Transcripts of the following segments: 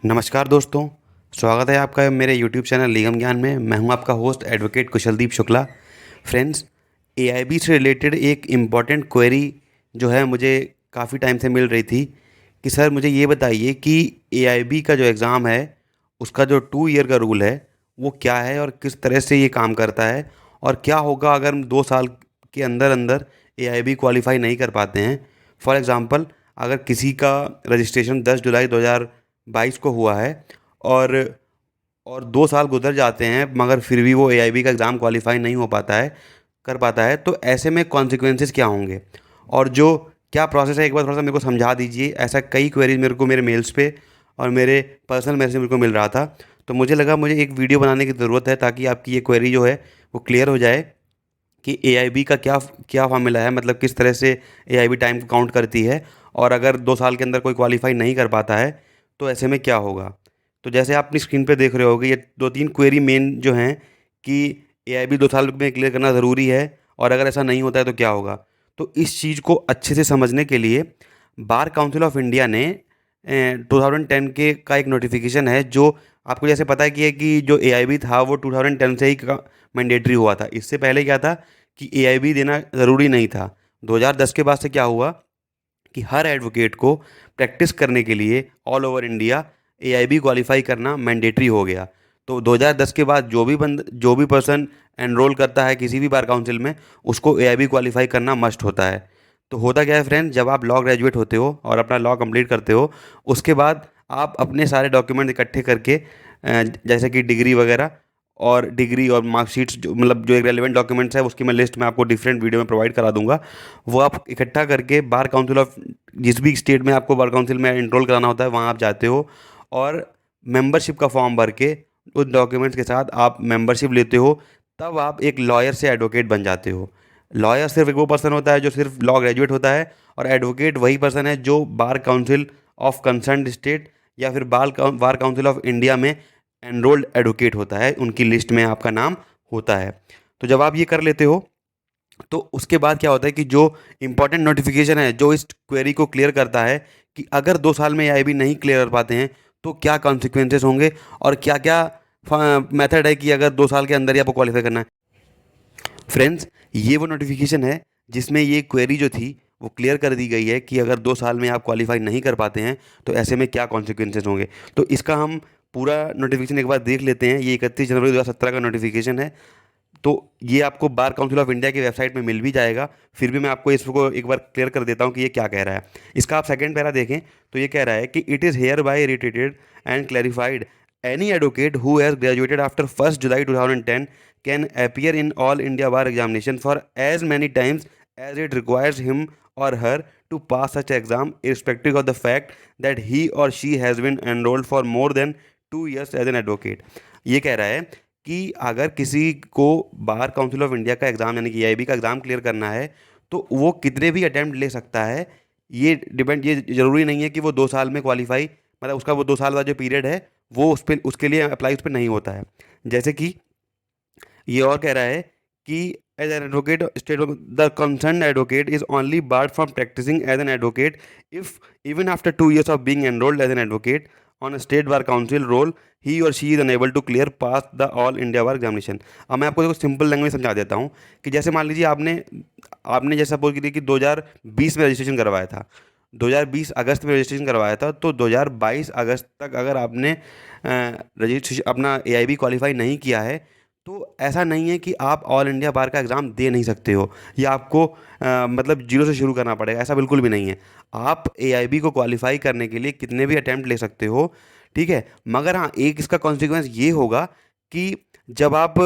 नमस्कार दोस्तों। स्वागत है आपका मेरे यूट्यूब चैनल निगम ज्ञान में। मैं हूं आपका host advocate Kushaldeep Shukla. Friends, AIB से रिलेटेड एक इम्पॉर्टेंट क्वेरी जो है मुझे काफ़ी टाइम से मिल रही थी कि सर मुझे ये बताइए कि एआईबी का जो एग्ज़ाम है उसका जो 2 ईयर का रूल है वो क्या है और किस तरह से ये काम करता है, और क्या होगा अगर हम 2 साल के अंदर अंदर एआईबी क्वालिफाई नहीं कर पाते हैं। फॉर एग्ज़ाम्पल, अगर किसी का रजिस्ट्रेशन 10 जुलाई 2022 को हुआ है और 2 साल गुजर जाते हैं मगर फिर भी वो एआईबी का एग्ज़ाम क्वालिफाई नहीं हो पाता है कर पाता है, तो ऐसे में कॉन्सिक्वेंसेस क्या होंगे और जो क्या प्रोसेस है, एक बार थोड़ा सा मेरे को समझा दीजिए। ऐसा कई क्वेरीज मेरे को मेरे मेल्स पे और मेरे पर्सनल मैसेज मेरे को मिल रहा था, तो मुझे लगा मुझे एक वीडियो बनाने की ज़रूरत है ताकि आपकी ये क्वेरी जो है वो क्लियर हो जाए कि एआईबी का क्या क्या फार्मूला है, मतलब किस तरह से एआईबी टाइम को काउंट करती है, और अगर 2 साल के अंदर कोई क्वालिफाई नहीं कर पाता है तो ऐसे में क्या होगा। तो जैसे आप अपनी स्क्रीन पे देख रहे होगे, ये 2-3 क्वेरी मेन जो हैं कि एआईबी 2 साल में क्लियर करना ज़रूरी है और अगर ऐसा नहीं होता है तो क्या होगा। तो इस चीज़ को अच्छे से समझने के लिए बार काउंसिल ऑफ इंडिया ने 2010 के का एक नोटिफिकेशन है, जो आपको जैसे पता है कि जो एआईबी था वो 2010 से ही मैंडेटरी हुआ था। इससे पहले क्या था कि एआईबी देना ज़रूरी नहीं था। 2010 के बाद से क्या हुआ कि हर एडवोकेट को प्रैक्टिस करने के लिए all over India AIB qualify करना मैंडेटरी हो गया। तो 2010 के बाद जो भी पर्सन एनरोल करता है किसी भी बार काउंसिल में, उसको एआईबी क्वालिफाई करना मस्ट होता है। तो होता क्या है फ्रेंड, जब आप लॉ ग्रेजुएट होते हो और अपना लॉ कंप्लीट करते हो, उसके बाद आप अपने सारे डॉक्यूमेंट इकट्ठे करके जैसे कि डिग्री वगैरह और मार्कशीट्स, जो मतलब जो एक रेलिवेंट डॉक्यूमेंट्स है उसकी मैं लिस्ट में आपको डिफरेंट वीडियो में प्रोवाइड करा दूंगा। वो आप इकट्ठा करके बार काउंसिल ऑफ, जिस भी स्टेट में आपको बार काउंसिल में एनरोल कराना होता है वहाँ आप जाते हो और मेंबरशिप का फॉर्म भर के उस डॉक्यूमेंट्स के साथ आप मेंबरशिप लेते हो। तब आप एक लॉयर से एडवोकेट बन जाते हो। लॉयर सिर्फ एक वो पर्सन होता है जो सिर्फ लॉ ग्रेजुएट होता है, और एडवोकेट वही पर्सन है जो bar council of concern state या फिर बार काउंसिल ऑफ इंडिया में एनरोल्ड एडवोकेट होता है, उनकी लिस्ट में आपका नाम होता है। तो जब आप ये कर लेते हो तो उसके बाद क्या होता है कि जो इंपॉर्टेंट नोटिफिकेशन है जो इस क्वेरी को क्लियर करता है कि अगर 2 साल में आईबी नहीं क्लियर कर पाते हैं तो क्या कॉन्सिक्वेंसेस होंगे और क्या क्या मेथड है कि अगर 2 साल के अंदर ही आपको क्वालिफाई करना है। फ्रेंड्स, ये वो नोटिफिकेशन है जिसमें ये क्वेरी जो थी वो क्लियर कर दी गई है कि अगर 2 साल में आप क्वालिफाई नहीं कर पाते हैं तो ऐसे में क्या कॉन्सिक्वेंसेज होंगे। तो इसका हम पूरा नोटिफिकेशन एक बार देख लेते हैं। ये 31 जनवरी 2017 का नोटिफिकेशन है। तो ये आपको बार काउंसिल ऑफ इंडिया की वेबसाइट में मिल भी जाएगा। फिर भी मैं आपको इसको एक बार क्लियर कर देता हूँ कि ये क्या कह रहा है। इसका आप सेकंड पैरा देखें तो ये कह रहा है कि it is hereby reiterated and clarified, any advocate who has graduated after 1 July 2010 can appear in all India bar examination for as many times as it requires him or her to pass such exam, irrespective of the fact that he or she has been enrolled for more than 2 years as an advocate। ये कह रहा है कि अगर किसी को bar council of India का exam यानी कि एआईबी का एग्ज़ाम क्लियर करना है तो वो कितने भी अटैम्प्ट ले सकता है। ये ज़रूरी नहीं है कि वो 2 साल में क्वालिफाई, मतलब उसका वो 2 साल का जो पीरियड है वो उस पर उसके लिए अप्लाई उस पर नहीं होता है। जैसे कि ये और कह रहा है कि as an advocate state the concern advocate is only barred from practising as an advocate if even after 2 years of being enrolled as an advocate on state bar council roll he और she is unable to clear pass the all India bar examination. अब मैं आपको simple language समझा देता हूँ कि जैसे मान लीजिए आपने आपने जैसा सपोज कीजिए कि 2020 में रजिस्ट्रेशन करवाया था, 2020 अगस्त में रजिस्ट्रेशन करवाया था, तो 2022 अगस्त तक अगर आपने रजिस्ट्रेशन अपना एआईबी क्वालिफाई नहीं किया है तो ऐसा नहीं है कि आप ऑल इंडिया बार का एग्ज़ाम दे नहीं सकते हो या आपको मतलब जीरो से शुरू करना पड़ेगा। ऐसा बिल्कुल भी नहीं है। आप एआईबी को क्वालिफाई करने के लिए कितने भी अटैम्प्ट ले सकते हो, ठीक है। मगर हाँ, एक इसका कॉन्सिक्वेंस ये होगा कि जब आप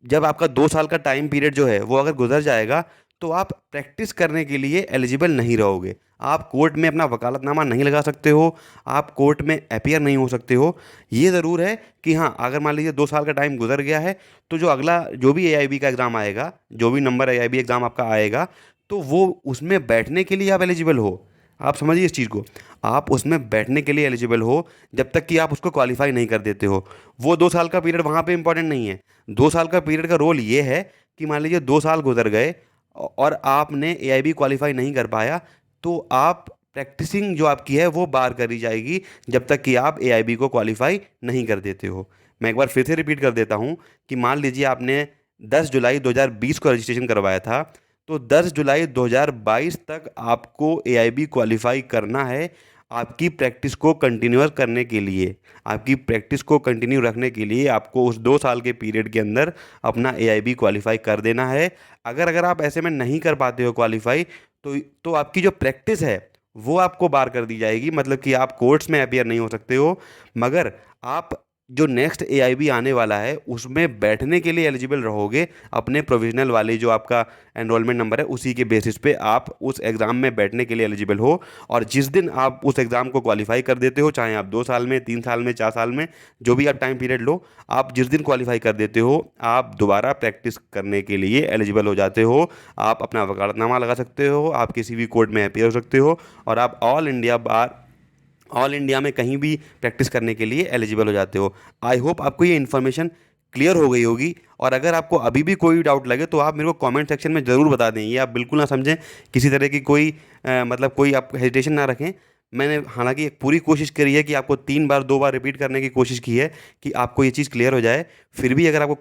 जब आपका 2 साल का टाइम पीरियड जो है वो अगर गुजर जाएगा तो आप प्रैक्टिस करने के लिए एलिजिबल नहीं रहोगे। आप कोर्ट में अपना वकालतनामा नहीं लगा सकते हो, आप कोर्ट में अपीयर नहीं हो सकते हो। ये ज़रूर है कि हाँ, अगर मान लीजिए 2 साल का टाइम गुजर गया है तो जो अगला जो भी एआईबी का एग्ज़ाम आएगा, जो भी नंबर एआईबी एग्ज़ाम आपका आएगा, तो वो उसमें बैठने के लिए आप एलिजिबल हो। आप समझिए इस चीज़ को, आप उसमें बैठने के लिए एलिजिबल हो जब तक कि आप उसको क्वालिफाई नहीं कर देते हो। वो 2 साल का पीरियड वहाँ पे इंपॉर्टेंट नहीं है। 2 साल का पीरियड का रोल ये है कि मान लीजिए 2 साल गुजर गए और आपने एआईबी क्वालिफाई नहीं कर पाया तो आप प्रैक्टिसिंग जो आपकी है वो बार करी जाएगी जब तक कि आप एआईबी को क्वालिफाई नहीं कर देते हो। मैं एक बार फिर से रिपीट कर देता हूँ कि मान लीजिए आपने 10 जुलाई 2020 को रजिस्ट्रेशन करवाया था, तो 10 जुलाई 2022 तक आपको एआईबी क्वालिफाई करना है। आपकी प्रैक्टिस को कंटिन्यूअस करने के लिए, आपकी प्रैक्टिस को कंटिन्यू रखने के लिए आपको उस 2 साल के पीरियड के अंदर अपना एआईबी क्वालिफाई कर देना है। अगर अगर आप ऐसे में नहीं कर पाते हो क्वालिफाई, तो आपकी जो प्रैक्टिस है वो आपको बार कर दी जाएगी, मतलब कि आप कोर्ट्स में अपीयर नहीं हो सकते हो। मगर आप जो नेक्स्ट एआईबी आने वाला है उसमें बैठने के लिए एलिजिबल रहोगे। अपने प्रोविजनल वाले जो आपका एनरोलमेंट नंबर है उसी के बेसिस पे आप उस एग्ज़ाम में बैठने के लिए एलिजिबल हो। और जिस दिन आप उस एग्ज़ाम को क्वालिफाई कर देते हो, चाहे आप 2 साल में, 3 साल में, 4 साल में, जो भी आप टाइम पीरियड लो, आप जिस दिन क्वालिफाई कर देते हो आप दोबारा प्रैक्टिस करने के लिए एलिजिबल हो जाते हो। आप अपना वकालतनामा लगा सकते हो, आप किसी भी कोर्ट में अपीयर हो सकते हो, और आप ऑल इंडिया में कहीं भी प्रैक्टिस करने के लिए एलिजिबल हो जाते हो। आई होप आपको ये इन्फॉर्मेशन क्लियर हो गई होगी। और अगर आपको अभी भी कोई डाउट लगे तो आप मेरे को कमेंट सेक्शन में ज़रूर बता दें। ये आप बिल्कुल ना समझें किसी तरह की कोई मतलब कोई आप हेजिटेशन ना रखें। मैंने हालांकि एक पूरी कोशिश करी है कि आपको 3 बार 2 बार रिपीट करने की कोशिश की है कि आपको ये चीज़ क्लियर हो जाए। फिर भी अगर आपको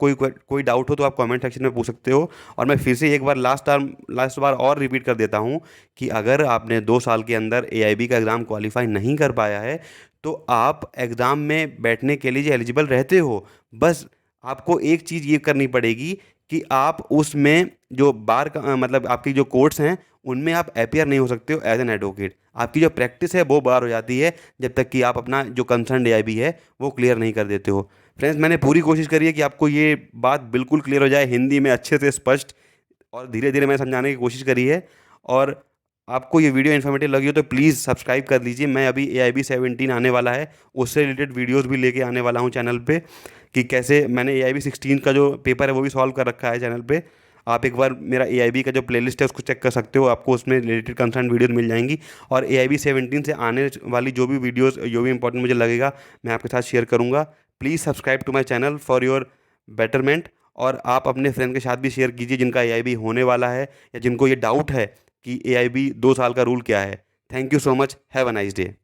कोई डाउट हो तो आप कमेंट सेक्शन में पूछ सकते हो। और मैं फिर से एक बार लास्ट बार और रिपीट कर देता हूँ कि अगर आपने 2 साल के अंदर एआईबी का एग्ज़ाम क्वालिफाई नहीं कर पाया है तो आप एग्ज़ाम में बैठने के लिए एलिजिबल रहते हो। बस आपको एक चीज़ ये करनी पड़ेगी कि आप उसमें जो बार का मतलब आपकी जो कोर्ट्स हैं उनमें आप अपीयर नहीं हो सकते हो एज एन एडवोकेट। आपकी जो प्रैक्टिस है वो बार हो जाती है जब तक कि आप अपना जो कंसर्न एआईबी है वो क्लियर नहीं कर देते हो। फ्रेंड्स, मैंने पूरी कोशिश करी है कि आपको ये बात बिल्कुल क्लियर हो जाए, हिंदी में अच्छे से स्पष्ट, और धीरे धीरे मैंने समझाने की कोशिश करी है। और आपको ये वीडियो इन्फॉर्मेटिव लगी हो तो प्लीज़ सब्सक्राइब कर लीजिए। मैं अभी AIB 17 आने वाला है, उससे रिलेटेड वीडियोस भी लेके आने वाला हूँ चैनल पे, कि कैसे मैंने AIB 16 का जो पेपर है वो भी सॉल्व कर रखा है चैनल पे। आप एक बार मेरा AIB का जो प्लेलिस्ट है उसको चेक कर सकते हो, आपको उसमें रिलेटेड कंसर्न वीडियोस मिल जाएंगी। और AIB 17 से आने वाली जो भी वीडियोस जो भी इंपॉर्टेंट मुझे लगेगा मैं आपके साथ शेयर करूँगा। Please subscribe to my channel for your betterment. और आप अपने फ्रेंड के साथ भी शेयर कीजिए जिनका AIB होने वाला है या जिनको ये डाउट है कि AIB 2 साल का रूल क्या है। Thank you so much, have a nice day.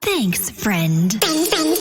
Thanks, friend.